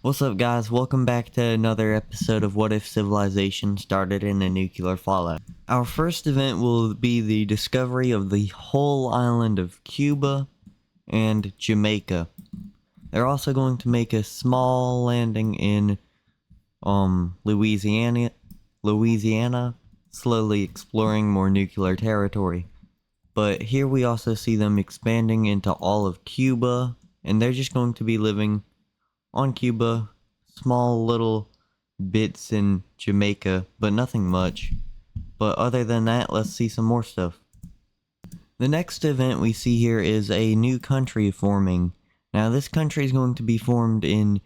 What's up, guys? Welcome back to another episode of What If Civilization Started in a Nuclear Fallout. Our first event will be the discovery of the whole island of Cuba and Jamaica. They're also going to make a small landing in Louisiana, slowly exploring more nuclear territory. But here we also see them expanding into all of Cuba, and they're just going to be living on Cuba, small little bits in Jamaica, but nothing much. But other than that, let's see some more stuff. The next event we see here is a new country forming. Now this country is going to be formed in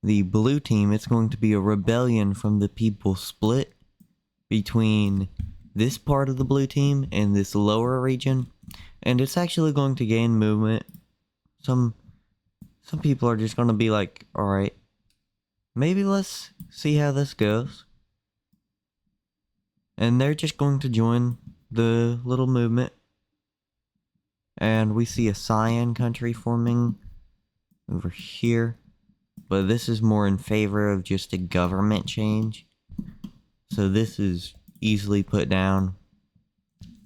the blue team. It's going to be a rebellion from the people split between this part of the blue team and this lower region. And it's actually going to gain movement. Some people are just going to be like, alright, maybe let's see how this goes. And they're just going to join the little movement. And we see a cyan country forming over here. But this is more in favor of just a government change. So this is easily put down.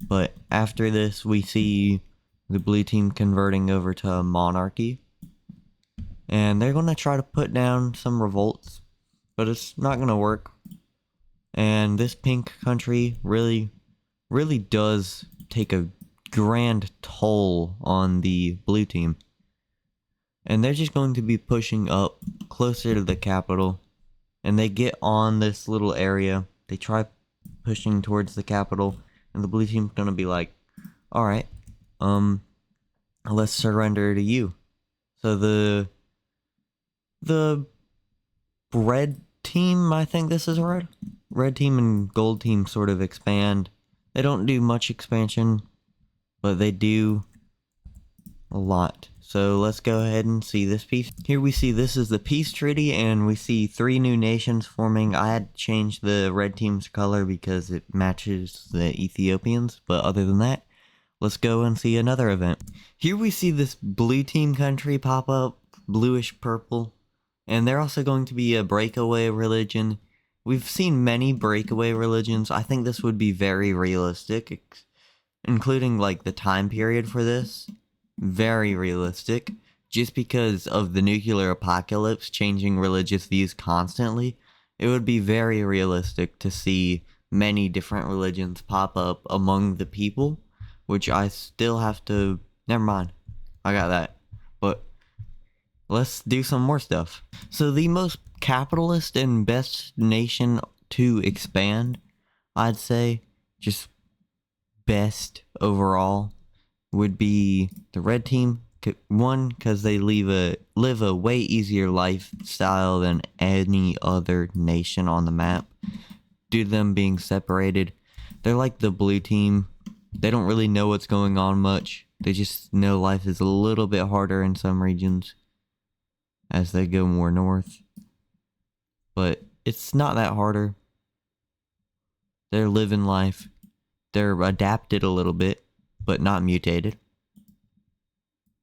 But after this, we see the blue team converting over to a monarchy. And they're going to try to put down some revolts, but it's not going to work. And this pink country really does take a grand toll on the blue team. And they're just going to be pushing up closer to the capital. And they get on this little area. They try pushing towards the capital. And the blue team's going to be like, alright, let's surrender to you. So the red team, I think this is right. Red team and gold team sort of expand. They don't do much expansion, but they do a lot. So let's go ahead and see this piece. Here we see this is the peace treaty, and we see 3 new nations forming. I had to change the red team's color because it matches the Ethiopians, but other than that, let's go and see another event. Here we see this blue team country pop up, bluish purple. And they're also going to be a breakaway religion. We've seen many breakaway religions. I think this would be very realistic, including like the time period for this. Very realistic. Just because of the nuclear apocalypse changing religious views constantly, it would be very realistic to see many different religions pop up among the people, which I still have to... Never mind. I got that. But let's do some more stuff. So the most capitalist and best nation to expand, I'd say, just best overall, would be the red team. One, because they live a way easier lifestyle than any other nation on the map. Due to them being separated, they're like the blue team. They don't really know what's going on much. They just know life is a little bit harder in some regions as they go more north. But it's not that harder. They're living life. They're adapted a little bit, but not mutated.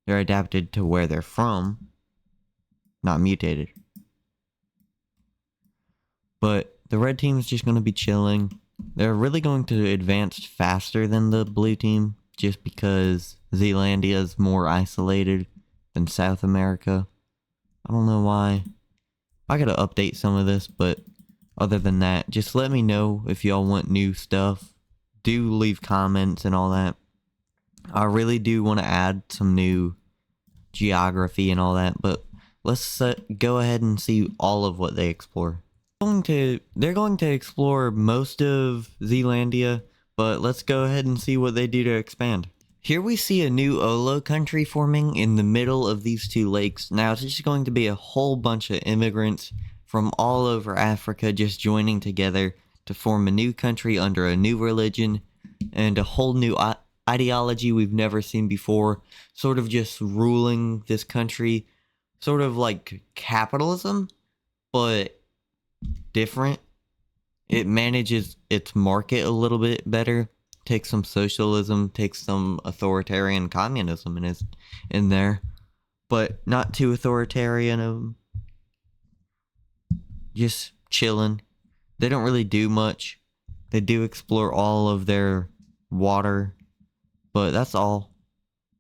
They're adapted to where they're from, not mutated. But the red team is just going to be chilling. They're really going to advance faster than the blue team, just because Zealandia is more isolated than South America. I don't know why. I gotta update some of this, but other than that, just let me know if y'all want new stuff. Do leave comments and all that. I really do want to add some new geography and all that, but let's go ahead and see all of what they explore. They're going to explore most of Zealandia, but let's go ahead and see what they do to expand. Here we see a new Olo country forming in the middle of these 2 lakes. Now it's just going to be a whole bunch of immigrants from all over Africa just joining together to form a new country under a new religion and a whole new ideology we've never seen before, sort of just ruling this country, sort of like capitalism, but different. It manages its market a little bit better. Takes some socialism, takes some authoritarian communism in there, but not too authoritarian. just chilling. They don't really do much. They do explore all of their water, but that's all.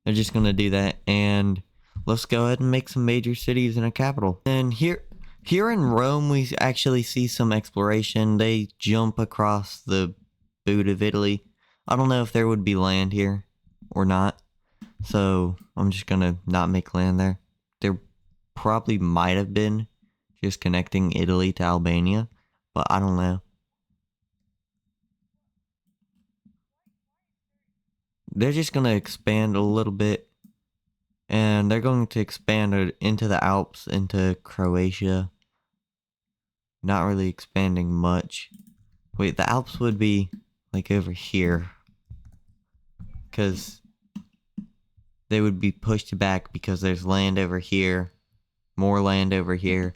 They're just gonna do that, and let's go ahead and make some major cities and a capital. And here in Rome, we actually see some exploration. They jump across the boot of Italy. I don't know if there would be land here or not, so I'm just gonna not make land there. There probably might have been, just connecting Italy to Albania, but I don't know. They're just gonna expand a little bit, and they're going to expand it into the Alps, into Croatia. Not really expanding much. Wait, the Alps would be like over here, because they would be pushed back because there's land over here, more land over here,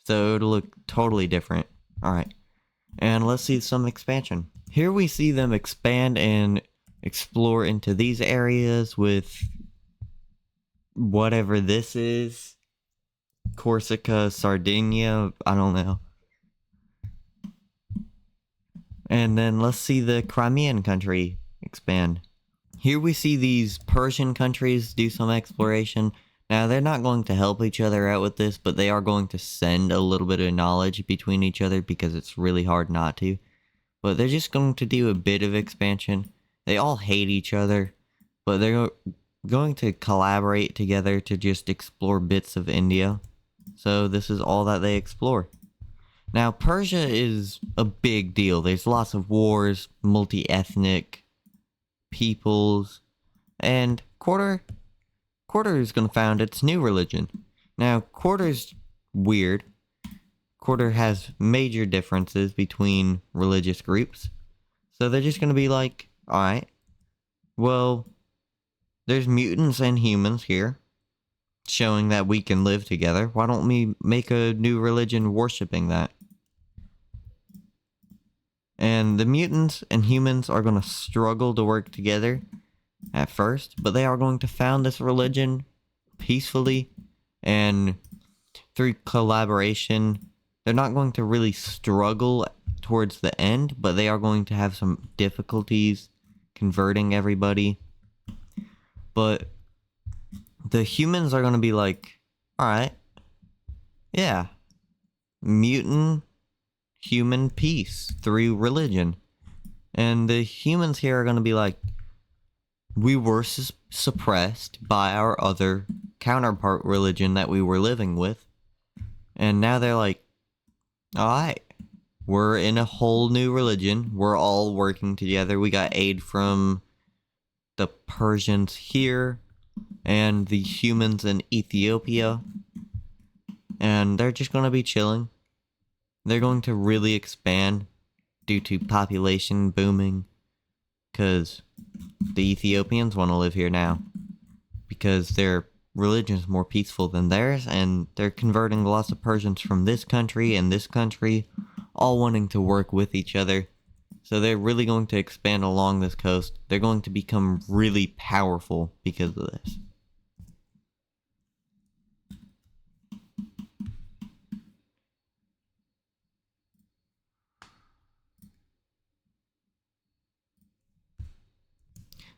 so it'll look totally different. Alright, and let's see some expansion. Here we see them expand and explore into these areas with whatever this is. Corsica, Sardinia, I don't know. And then let's see the Crimean country expand. Here we see these Persian countries do some exploration. Now, they're not going to help each other out with this, but they are going to send a little bit of knowledge between each other because it's really hard not to. But they're just going to do a bit of expansion. They all hate each other, but they're going to collaborate together to just explore bits of India. So this is all that they explore. Now, Persia is a big deal. There's lots of wars, multi-ethnic peoples, and Quarter is going to found its new religion. Now, Quarter's weird. Quarter has major differences between religious groups. So they're just going to be like, alright, well, there's mutants and humans here, showing that we can live together. Why don't we make a new religion worshipping that? And the mutants and humans are going to struggle to work together at first, but they are going to found this religion peacefully and through collaboration. They're not going to really struggle towards the end, but they are going to have some difficulties converting everybody. But the humans are going to be like, alright, yeah, mutant human peace through religion. And the humans here are going to be like, we were suppressed by our other counterpart religion that we were living with. And now they're like, alright, we're in a whole new religion. We're all working together. We got aid from the Persians here and the humans in Ethiopia. And they're just going to be chilling. They're going to really expand due to population booming, because the Ethiopians want to live here now because their religion is more peaceful than theirs, and they're converting lots of Persians from this country and this country, all wanting to work with each other. So they're really going to expand along this coast. They're going to become really powerful because of this.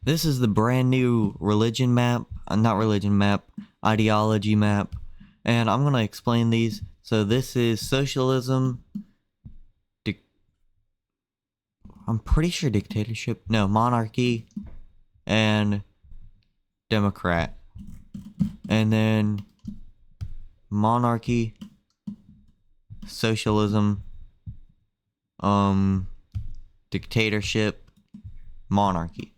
This is the brand new religion map, not religion map, ideology map, and I'm going to explain these. So this is socialism, I'm pretty sure dictatorship, no, monarchy, and democrat. And then monarchy, socialism, dictatorship, monarchy.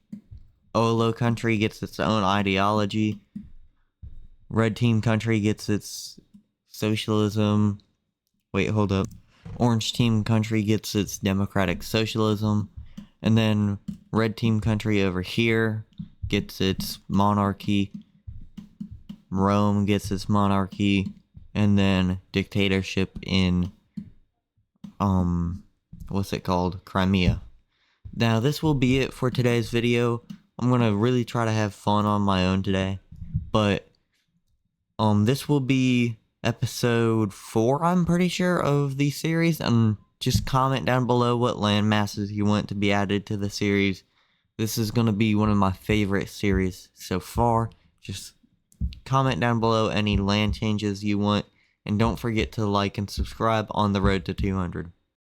Olo country gets its own ideology. Red team country gets its socialism. Wait, hold up. Orange team country gets its democratic socialism. And then red team country over here gets its monarchy. Rome gets its monarchy. And then dictatorship in, what's it called? Crimea. Now, this will be it for today's video. I'm going to really try to have fun on my own today, but this will be episode 4, I'm pretty sure, of the series, and just comment down below what land masses you want to be added to the series. This is going to be one of my favorite series so far. Just comment down below any land changes you want, and don't forget to like and subscribe on the road to 200.